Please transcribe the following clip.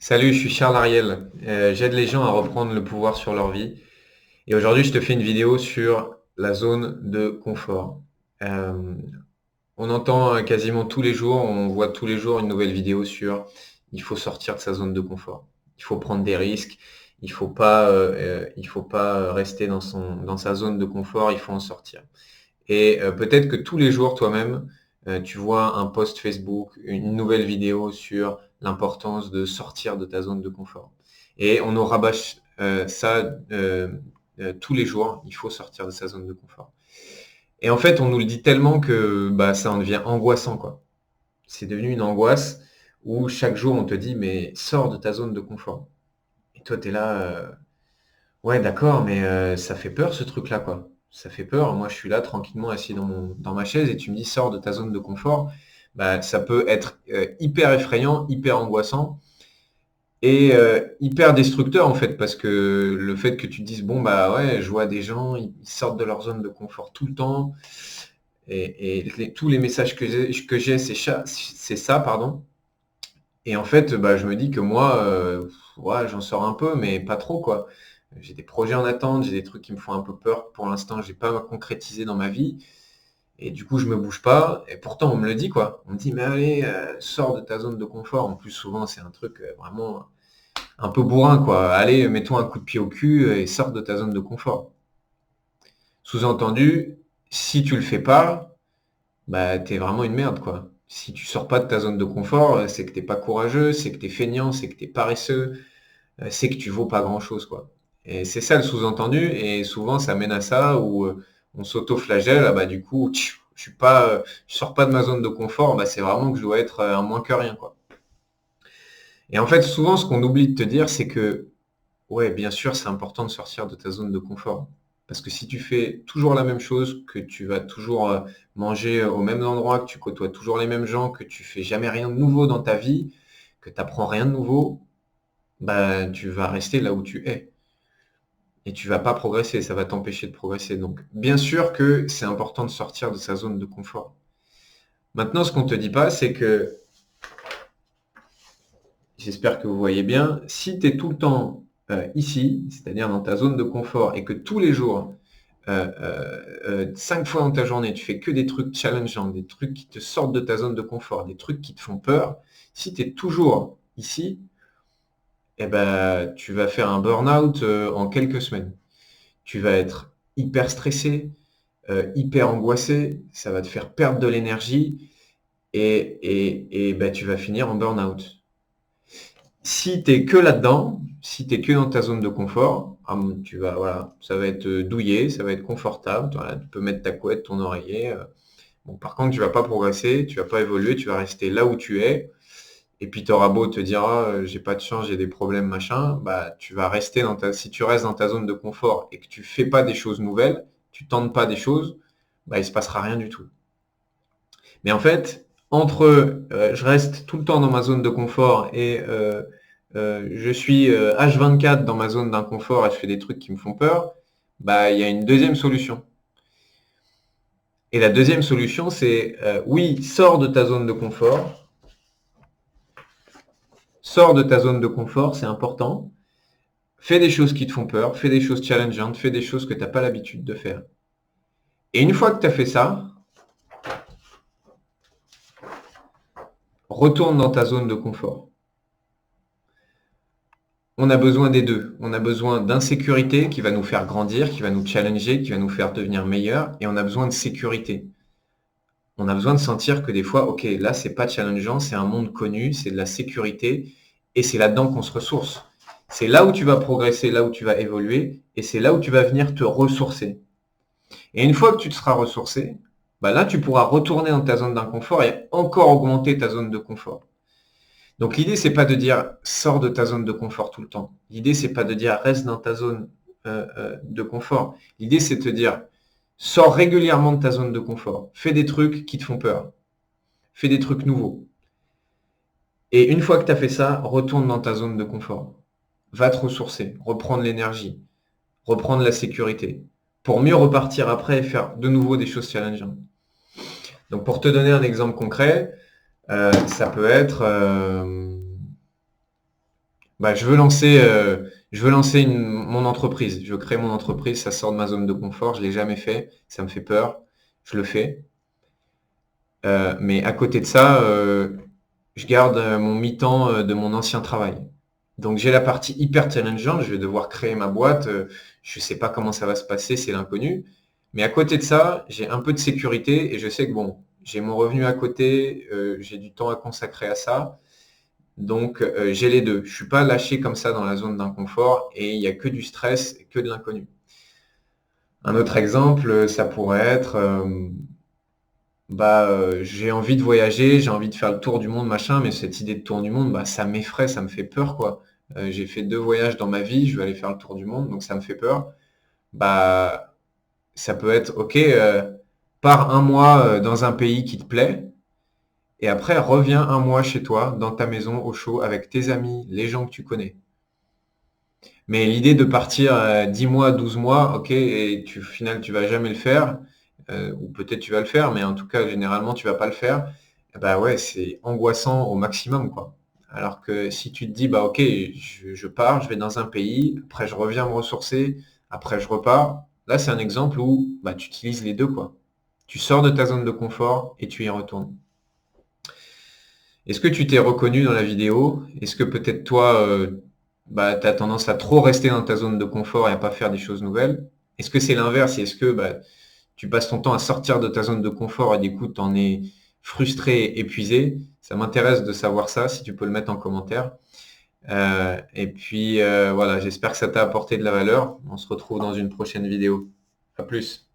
Salut, je suis Charles Ariel. J'aide les gens à reprendre le pouvoir sur leur vie. Et aujourd'hui, je te fais une vidéo sur la zone de confort. Euh, on entend quasiment tous les jours, on voit tous les jours une nouvelle vidéo sur il faut sortir de sa zone de confort. Il faut prendre des risques. Il faut pas rester dans sa zone de confort. Il faut en sortir. Et peut-être que tous les jours, toi-même, tu vois un post Facebook, une nouvelle vidéo sur l'importance de sortir de ta zone de confort. Et on nous rabâche tous les jours, il faut sortir de sa zone de confort. Et en fait, on nous le dit tellement que bah, ça en devient angoissant, quoi. C'est devenu une angoisse où chaque jour on te dit mais sors de ta zone de confort. Et toi, tu es là, ouais, d'accord, mais ça fait peur ce truc-là, quoi. Ça fait peur. Moi, je suis là tranquillement assis dans ma chaise et tu me dis sors de ta zone de confort. Bah, ça peut être hyper effrayant, hyper angoissant et hyper destructeur en fait, parce que le fait que tu te dises bon bah ouais, je vois des gens, ils sortent de leur zone de confort tout le temps et tous les messages que j'ai, c'est ça, pardon. Et en fait, bah, je me dis que moi, ouais, j'en sors un peu, mais pas trop, quoi. J'ai des projets en attente, j'ai des trucs qui me font un peu peur. Pour l'instant, j'ai pas concrétisé dans ma vie. Et du coup, je me bouge pas. Et pourtant, on me le dit, quoi. On me dit, mais allez, sors de ta zone de confort. En plus, souvent, c'est un truc vraiment un peu bourrin, quoi. Allez, mets-toi un coup de pied au cul et sors de ta zone de confort. Sous-entendu, si tu le fais pas, bah, t'es vraiment une merde, quoi. Si tu sors pas de ta zone de confort, c'est que t'es pas courageux, c'est que t'es feignant, c'est que t'es paresseux, c'est que tu vaux pas grand-chose, quoi. Et c'est ça le sous-entendu, et souvent ça mène à ça où on s'auto-flagelle, ah bah du coup, je sors pas de ma zone de confort, bah c'est vraiment que je dois être un moins que rien, quoi. Et en fait, souvent, ce qu'on oublie de te dire, c'est que, ouais, bien sûr, c'est important de sortir de ta zone de confort. Parce que si tu fais toujours la même chose, que tu vas toujours manger au même endroit, que tu côtoies toujours les mêmes gens, que tu fais jamais rien de nouveau dans ta vie, que tu apprends rien de nouveau, bah, tu vas rester là où tu es. Et tu vas pas progresser, ça va t'empêcher de progresser. Donc, bien sûr que c'est important de sortir de sa zone de confort. Maintenant, ce qu'on te dit pas, c'est que, j'espère que vous voyez bien, si tu es tout le temps ici, c'est-à-dire dans ta zone de confort, et que tous les jours, 5 fois dans ta journée, tu fais que des trucs challengeants, des trucs qui te sortent de ta zone de confort, des trucs qui te font peur, si tu es toujours ici, eh ben, tu vas faire un burn-out en quelques semaines. Tu vas être hyper stressé, hyper angoissé, ça va te faire perdre de l'énergie et ben, tu vas finir en burn-out. Si tu es que là-dedans, si tu es que dans ta zone de confort, voilà, ça va être douillet, ça va être confortable, voilà, tu peux mettre ta couette, ton oreiller. Bon, par contre, tu vas pas progresser, tu vas pas évoluer, tu vas rester là où tu es. Et puis tu auras beau te dire, ah, j'ai pas de chance, j'ai des problèmes, machin, bah tu vas rester si tu restes dans ta zone de confort et que tu fais pas des choses nouvelles, tu tentes pas des choses, bah il se passera rien du tout. Mais en fait, entre je reste tout le temps dans ma zone de confort et je suis H24 dans ma zone d'inconfort et je fais des trucs qui me font peur, bah il y a une deuxième solution. Et la deuxième solution, c'est oui, sors de ta zone de confort, sors de ta zone de confort, c'est important. Fais des choses qui te font peur, fais des choses challengeantes, fais des choses que tu n'as pas l'habitude de faire. Et une fois que tu as fait ça, retourne dans ta zone de confort. On a besoin des deux. On a besoin d'insécurité qui va nous faire grandir, qui va nous challenger, qui va nous faire devenir meilleurs. Et on a besoin de sécurité. On a besoin de sentir que des fois, ok, là, c'est pas challengeant, c'est un monde connu, c'est de la sécurité. Et c'est là-dedans qu'on se ressource. C'est là où tu vas progresser, là où tu vas évoluer. Et c'est là où tu vas venir te ressourcer. Et une fois que tu te seras ressourcé, bah là, tu pourras retourner dans ta zone d'inconfort et encore augmenter ta zone de confort. Donc l'idée, c'est pas de dire sors de ta zone de confort tout le temps. L'idée, c'est pas de dire reste dans ta zone de confort. L'idée, c'est de te dire sors régulièrement de ta zone de confort. Fais des trucs qui te font peur. Fais des trucs nouveaux. Et une fois que tu as fait ça, retourne dans ta zone de confort. Va te ressourcer, reprendre l'énergie, reprendre la sécurité, pour mieux repartir après et faire de nouveau des choses challengeantes. Donc pour te donner un exemple concret, ça peut être Bah, je veux lancer mon entreprise. Je veux créer mon entreprise, ça sort de ma zone de confort, je l'ai jamais fait, ça me fait peur, je le fais. Mais à côté de ça, je garde mon mi-temps de mon ancien travail. Donc j'ai la partie hyper challengeante, je vais devoir créer ma boîte, je ne sais pas comment ça va se passer, c'est l'inconnu. Mais à côté de ça, j'ai un peu de sécurité et je sais que bon, j'ai mon revenu à côté, j'ai du temps à consacrer à ça. Donc j'ai les deux. Je suis pas lâché comme ça dans la zone d'inconfort et il n'y a que du stress et que de l'inconnu. Un autre exemple, ça pourrait être bah, j'ai envie de voyager, j'ai envie de faire le tour du monde, machin, mais cette idée de tour du monde, bah, ça m'effraie, ça me fait peur, quoi. J'ai fait 2 voyages dans ma vie, je vais aller faire le tour du monde, donc ça me fait peur. Bah, ça peut être, OK, pars un mois dans un pays qui te plaît, et après reviens un mois chez toi, dans ta maison, au chaud, avec tes amis, les gens que tu connais. Mais l'idée de partir 10 mois, 12 mois, OK, et au final, tu vas jamais le faire, ou peut-être tu vas le faire, mais en tout cas, généralement, tu vas pas le faire. Bah ouais, c'est angoissant au maximum, quoi. Alors que si tu te dis, bah OK, je pars, je vais dans un pays, après je reviens me ressourcer, après je repars. Là, c'est un exemple où bah, tu utilises les deux, quoi. Tu sors de ta zone de confort et tu y retournes. Est-ce que tu t'es reconnu dans la vidéo? Est-ce que peut-être toi, bah, tu as tendance à trop rester dans ta zone de confort et à pas faire des choses nouvelles? Est-ce que c'est l'inverse? Est-ce que bah, tu passes ton temps à sortir de ta zone de confort et du coup, tu en es frustré, épuisé? Ça m'intéresse de savoir ça, si tu peux le mettre en commentaire. Et puis voilà, j'espère que ça t'a apporté de la valeur. On se retrouve dans une prochaine vidéo. À plus.